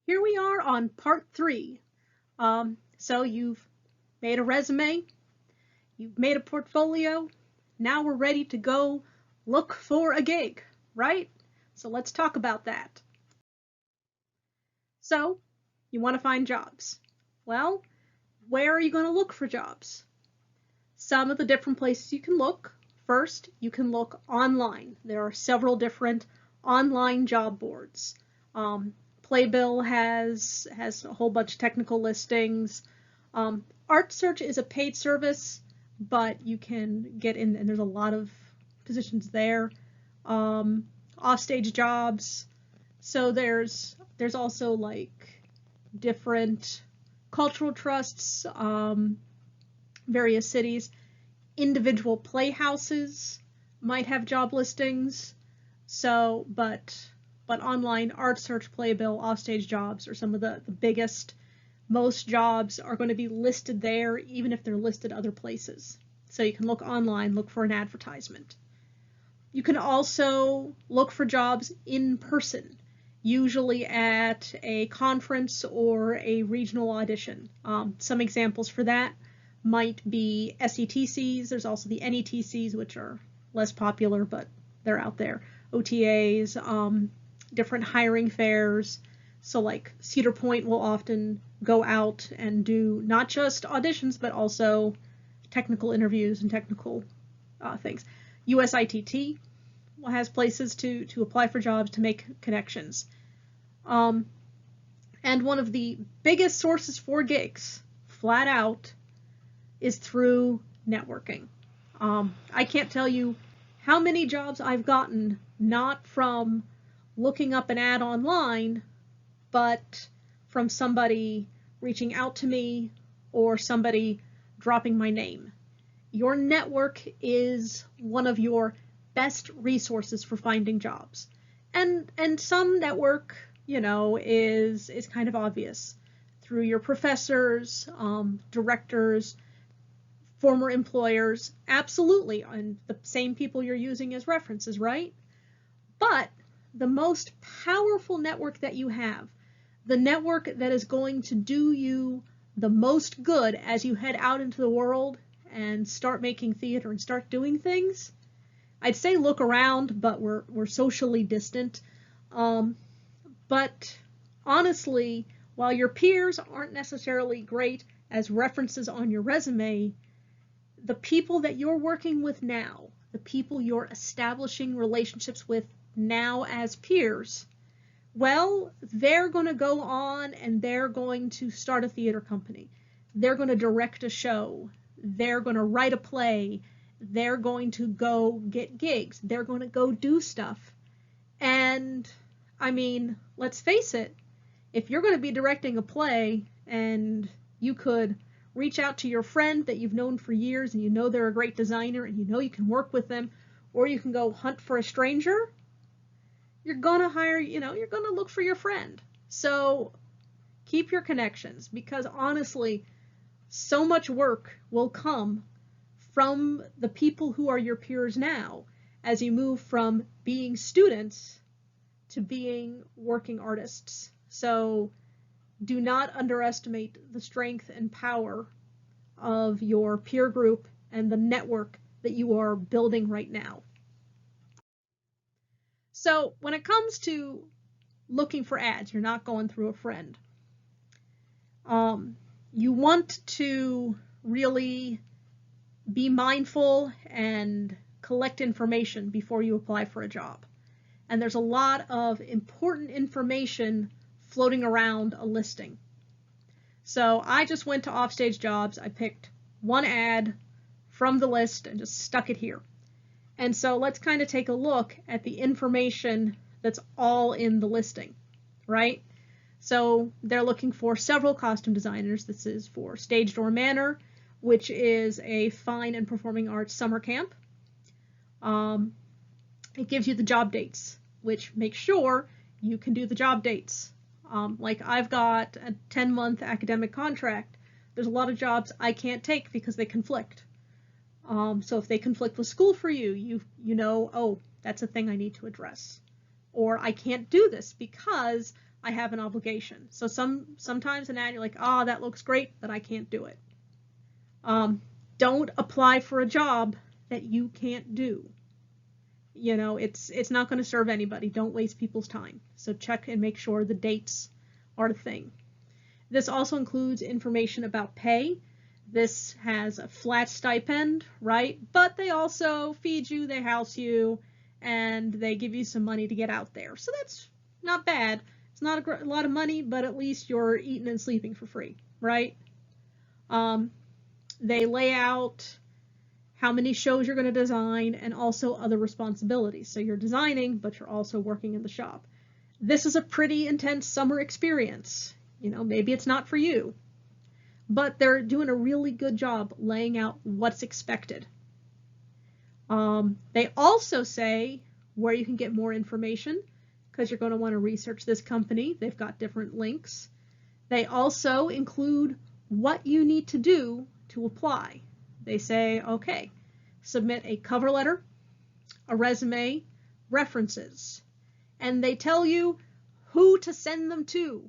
Here we are on part 3. So you've made a resume, you've made a portfolio, now we're ready to go look for a gig, right? So let's talk about that. So you want to find jobs. Well, where are you going to look for jobs? Some of the different places you can look. First, you can look online. There are several different online job boards. Playbill has a whole bunch of technical listings. ArtSearch is a paid service, but you can get in, and there's a lot of positions there. Offstage jobs. So there's also like different cultural trusts, various cities. Individual playhouses might have job listings. So, but online, ArtSearch, Playbill, Offstage Jobs are some of the biggest. Most jobs are going to be listed there, even if they're listed other places. So you can look online, look for an advertisement. You can also look for jobs in person, usually at a conference or a regional audition. Some examples for that might be SETCs. There's also the NETCs, which are less popular, but they're out there. OTAs, different hiring fairs. So like Cedar Point will often go out and do not just auditions, but also technical interviews and technical things. USITT has places to apply for jobs, to make connections. And one of the biggest sources for gigs, flat out, is through networking. I can't tell you how many jobs I've gotten not from looking up an ad online, but from somebody reaching out to me or somebody dropping my name. Your network is one of your best resources for finding jobs. And some network, is kind of obvious through your professors, directors, former employers, absolutely, and the same people you're using as references, right? But the most powerful network that you have, the network that is going to do you the most good as you head out into the world and start making theater and start doing things, I'd say look around, but we're socially distant. But honestly, while your peers aren't necessarily great as references on your resume, the people that you're working with now, the people you're establishing relationships with now as peers, well, they're going to go on and they're going to start a theater company. They're going to direct a show. They're going to write a play. They're going to go get gigs. They're going to go do stuff. And I mean, let's face it, if you're going to be directing a play and you could reach out to your friend that you've known for years and you know they're a great designer and you know you can work with them, or you can go hunt for a stranger, you're going to hire, you're going to look for your friend. So keep your connections, because honestly, so much work will come from the people who are your peers now as you move from being students to being working artists. So do not underestimate the strength and power of your peer group and the network that you are building right now. So when it comes to looking for ads, you're not going through a friend. You want to really be mindful and collect information before you apply for a job. And there's a lot of important information floating around a listing. So I just went to Offstage Jobs. I picked one ad from the list and just stuck it here. And so let's kind of take a look at the information that's all in the listing, right? So they're looking for several costume designers. This is for Stage Door Manor, which is a fine and performing arts summer camp. It gives you the job dates, which makes sure you can do the job dates. Like I've got a 10-month academic contract. There's a lot of jobs I can't take because they conflict. So if they conflict with school for you, you know, oh, that's a thing I need to address. Or I can't do this because I have an obligation. So sometimes an ad, you're like, oh, that looks great, but I can't do it. Don't apply for a job that you can't do. You know, it's not going to serve anybody. Don't waste people's time. So check and make sure the dates are the thing. This also includes information about pay. This has a flat stipend, right? But they also feed you, they house you, and they give you some money to get out there. So that's not bad. It's not a lot of money, but at least you're eating and sleeping for free, right? They lay out how many shows you're going to design and also other responsibilities. So you're designing, but you're also working in the shop. This is a pretty intense summer experience. You know, maybe it's not for you, but they're doing a really good job laying out what's expected. They also say where you can get more information because you're going to want to research this company. They've got different links. They also include what you need to do to apply. They say, okay, submit a cover letter, a resume, references, and they tell you who to send them to.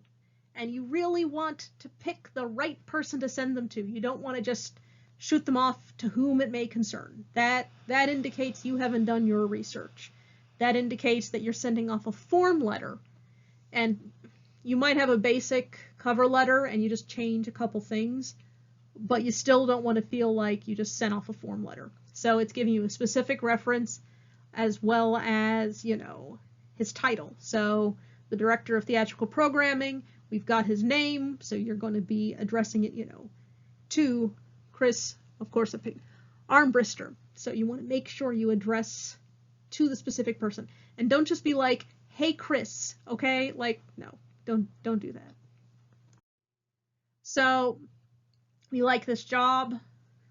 And you really want to pick the right person to send them to. You don't want to just shoot them off to whom it may concern. That indicates you haven't done your research. That indicates that you're sending off a form letter. And you might have a basic cover letter and you just change a couple things, but you still don't want to feel like you just sent off a form letter. So it's giving you a specific reference as well as, you know, his title. So the director of theatrical programming, we've got his name, so you're going to be addressing it, you know, to Chris, of course, Armbrister. So you want to make sure you address to the specific person. And don't just be like, hey, Chris, okay? Like, no, don't do that. So we like this job.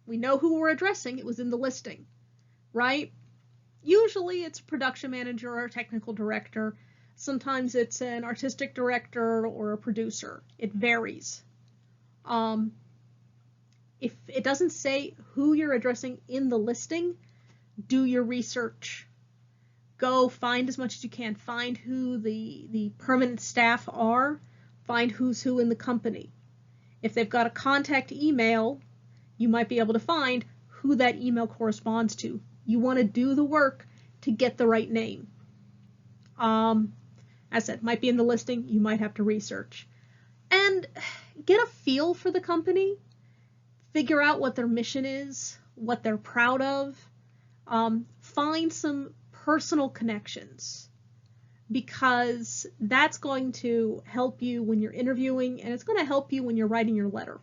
We know who we're addressing. It was in the listing, right? Usually it's a production manager or a technical director. Sometimes it's an artistic director or a producer. It varies. If it doesn't say who you're addressing in the listing, do your research. Go find as much as you can. Find who the permanent staff are. Find who's who in the company. If they've got a contact email, you might be able to find who that email corresponds to. You want to do the work to get the right name. As I said, might be in the listing, you might have to research. And get a feel for the company. Figure out what their mission is, what they're proud of. Find some personal connections because that's going to help you when you're interviewing and it's going to help you when you're writing your letter.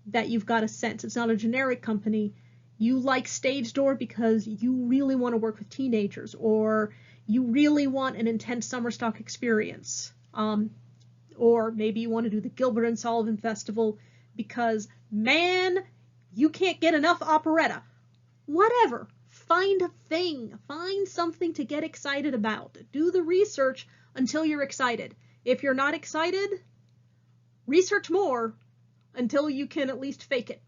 That you've got a sense. It's not a generic company. You like Stage Door because you really want to work with teenagers or you really want an intense summer stock experience. Or maybe you want to do the Gilbert and Sullivan Festival because, man, you can't get enough operetta. Whatever. Find a thing. Find something to get excited about. Do the research until you're excited. If you're not excited, research more until you can at least fake it.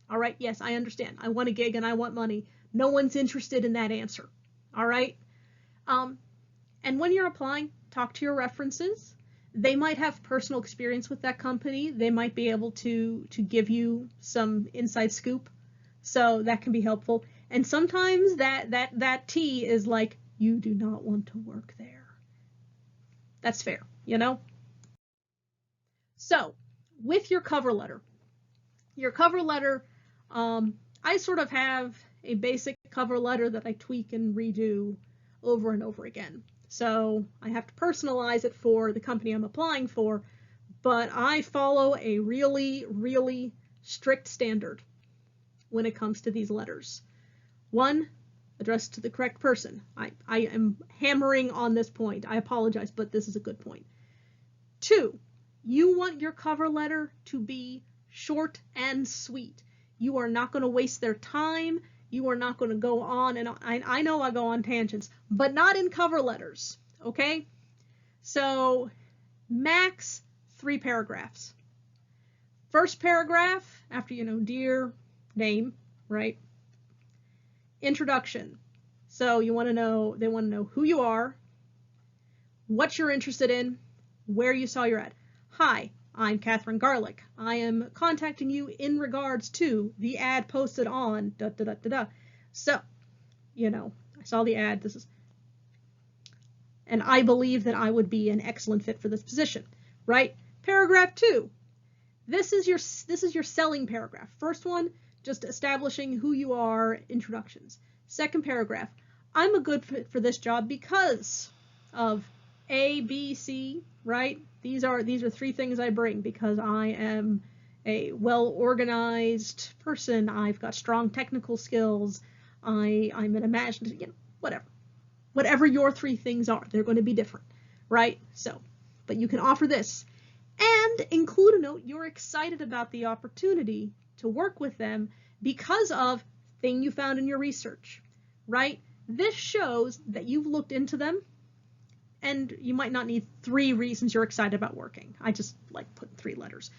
All right, yes, I understand. I want a gig and I want money. No one's interested in that answer. All right? And when you're applying, talk to your references. They might have personal experience with that company. They might be able to give you some inside scoop. So that can be helpful. And sometimes that tea is like, you do not want to work there. That's fair, you know? So with your cover letter, I sort of have a basic cover letter that I tweak and redo over and over again. So I have to personalize it for the company I'm applying for, but I follow a really, really strict standard when it comes to these letters. 1, addressed to the correct person. I am hammering on this point. I apologize, but this is a good point. 2, you want your cover letter to be short and sweet. You are not going to waste their time. You are not going to go on and on. I know I go on tangents, but not in cover letters, okay? So max 3 paragraphs. First paragraph, after, dear, name, right? Introduction. So they want to know who you are, what you're interested in, where you saw your ad. Hi, I'm Catherine Garlick. I am contacting you in regards to the ad posted on da da da da da. So, I saw the ad. And I believe that I would be an excellent fit for this position, right? Paragraph 2. This is your selling paragraph. First one, just establishing who you are, introductions. Second paragraph, I'm a good fit for this job because of A, B, C, right? These are 3 things I bring because I am a well-organized person. I've got strong technical skills. I'm an imaginative, whatever. Whatever your 3 things are, they're going to be different, right? So, but you can offer this and include a note you're excited about the opportunity to work with them because of thing you found in your research, right? This shows that you've looked into them, and you might not need 3 reasons you're excited about working. I just like putting 3 letters.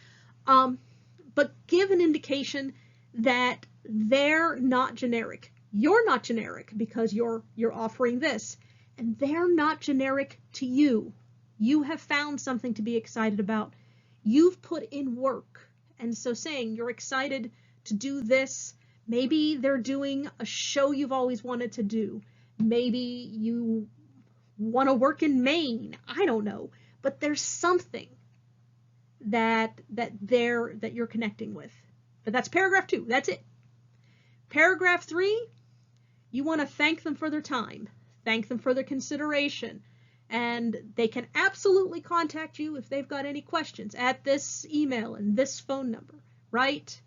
But give an indication that they're not generic. You're not generic because you're offering this, and they're not generic to you. You have found something to be excited about. You've put in work. And so saying you're excited to do this, maybe they're doing a show you've always wanted to do. Maybe you want to work in Maine. I don't know. But there's something that you're connecting with. But that's paragraph 2. That's it. Paragraph 3, you want to thank them for their time. Thank them for their consideration. And they can absolutely contact you if they've got any questions at this email and this phone number, right?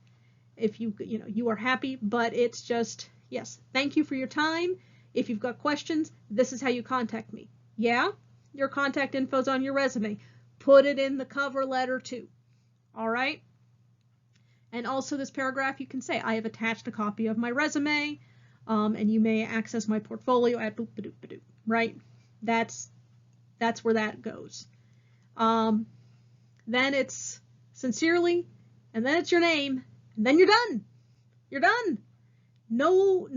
If you are happy, but it's just, yes, thank you for your time. If you've got questions, this is how you contact me. Yeah, your contact info's on your resume. Put it in the cover letter too. All right? And also this paragraph, you can say, I have attached a copy of my resume, and you may access my portfolio at boop-a-doop-a-doop, right? That's where that goes. Then it's sincerely, and then it's your name, and then you're done. You're done. No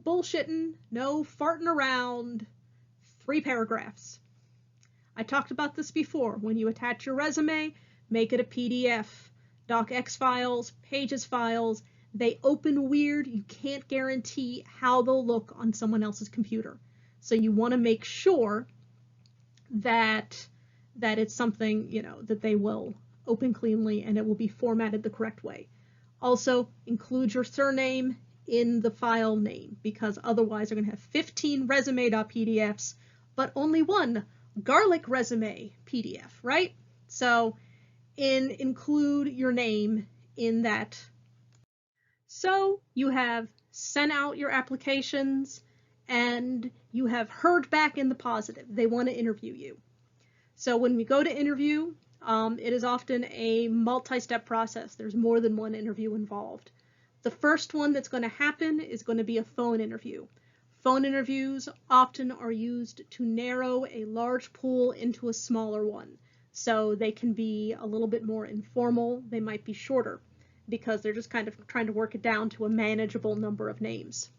bullshitting, no farting around. 3 paragraphs. I talked about this before. When you attach your resume, make it a PDF. DocX files, Pages files, they open weird. You can't guarantee how they'll look on someone else's computer. So you want to make sure that it's something, that they will open cleanly and it will be formatted the correct way. Also, include your surname in the file name because otherwise they're going to have 15 resume.pdfs, but only 1 garlic resume PDF, right? So include your name in that. So you have sent out your applications and you have heard back in the positive. They want to interview you. So when we go to interview, it is often a multi-step process. There's more than 1 interview involved. The first one that's going to happen is going to be a phone interview. Phone interviews often are used to narrow a large pool into a smaller one. So they can be a little bit more informal. They might be shorter because they're just kind of trying to work it down to a manageable number of names.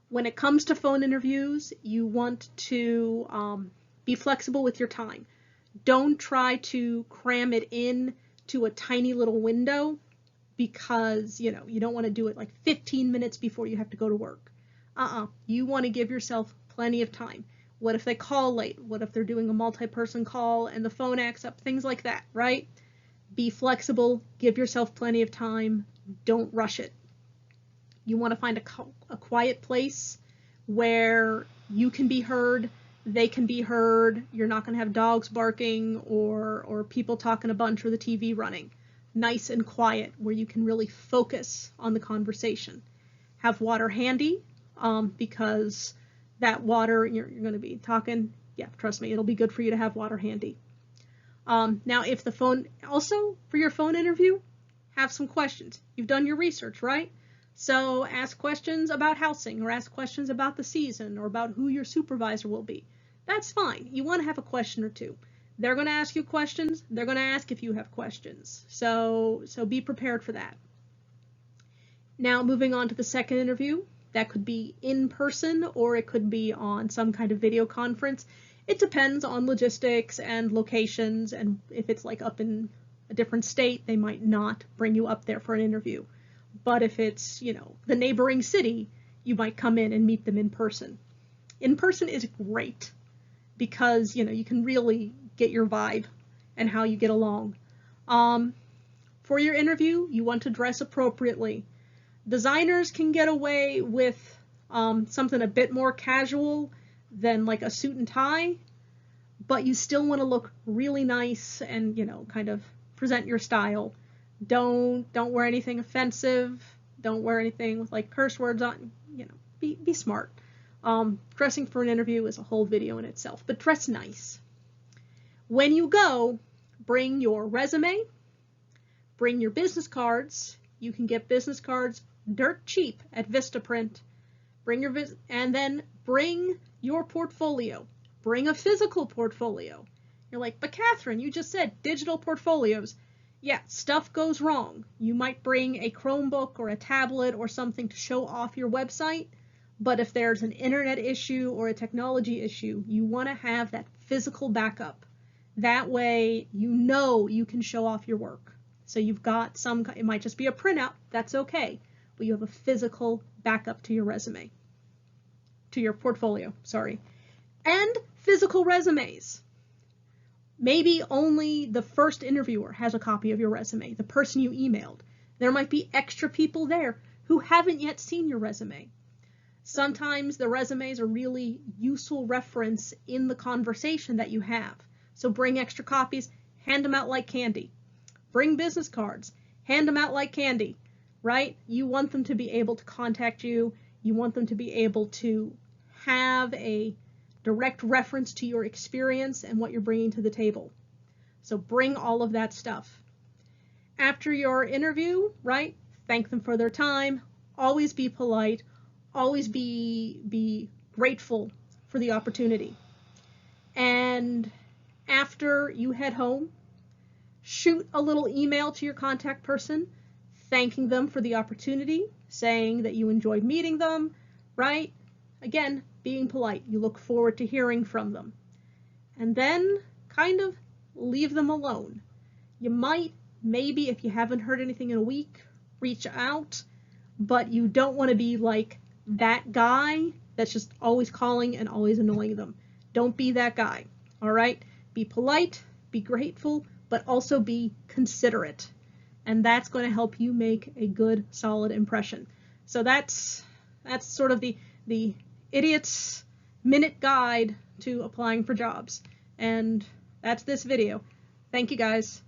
When it comes to phone interviews, you want to be flexible with your time. Don't try to cram it in to a tiny little window because, you don't want to do it like 15 minutes before you have to go to work. You want to give yourself plenty of time. What if they call late? What if they're doing a multi-person call and the phone acts up? Things like that, right? Be flexible. Give yourself plenty of time. Don't rush it. You want to find a quiet place where you can be heard, they can be heard. You're not going to have dogs barking or people talking a bunch or the TV running. Nice and quiet where you can really focus on the conversation. Have water handy because that water, you're going to be talking. Yeah, trust me, it'll be good for you to have water handy. Now, if the phone, also for your phone interview, have some questions. You've done your research, right? So ask questions about housing or ask questions about the season or about who your supervisor will be. That's fine. You want to have a question or 2. They're going to ask you questions. They're going to ask if you have questions. So be prepared for that. Now, moving on to the second interview. That could be in person or it could be on some kind of video conference. It depends on logistics and locations, and if it's like up in a different state, they might not bring you up there for an interview. But if it's, the neighboring city, you might come in and meet them in person. In person is great because, you can really get your vibe and how you get along. For your interview, you want to dress appropriately. Designers can get away with something a bit more casual than like a suit and tie, but you still want to look really nice and, kind of present your style. Don't wear anything offensive. Don't wear anything with like curse words on, be smart. Dressing for an interview is a whole video in itself, but dress nice. When you go, bring your resume, bring your business cards. You can get business cards dirt cheap at Vistaprint. And then bring your portfolio. Bring a physical portfolio. You're like, but Catherine, you just said digital portfolios. Yeah, stuff goes wrong. You might bring a Chromebook or a tablet or something to show off your website, but if there's an internet issue or a technology issue, you want to have that physical backup. That way, you can show off your work. So you've got it might just be a printout, that's okay, but you have a physical backup to your resume, to your portfolio, sorry. And physical resumes. Maybe only the first interviewer has a copy of your resume, the person you emailed. There might be extra people there who haven't yet seen your resume. Sometimes the resumes are really useful reference in the conversation that you have. So bring extra copies, hand them out like candy. Bring business cards, hand them out like candy, right? You want them to be able to contact you. You want them to be able to have a direct reference to your experience and what you're bringing to the table. So bring all of that stuff. After your interview, right, thank them for their time. Always be polite. Always be grateful for the opportunity. And after you head home, shoot a little email to your contact person, thanking them for the opportunity, saying that you enjoyed meeting them, right? Again, being polite. You look forward to hearing from them. And then kind of leave them alone. You might, maybe if you haven't heard anything in a week, reach out, but you don't want to be like that guy that's just always calling and always annoying them. Don't be that guy, all right? Be polite, be grateful, but also be considerate. And that's going to help you make a good, solid impression. So that's sort of the idiot's minute guide to applying for jobs. And that's this video. Thank you guys.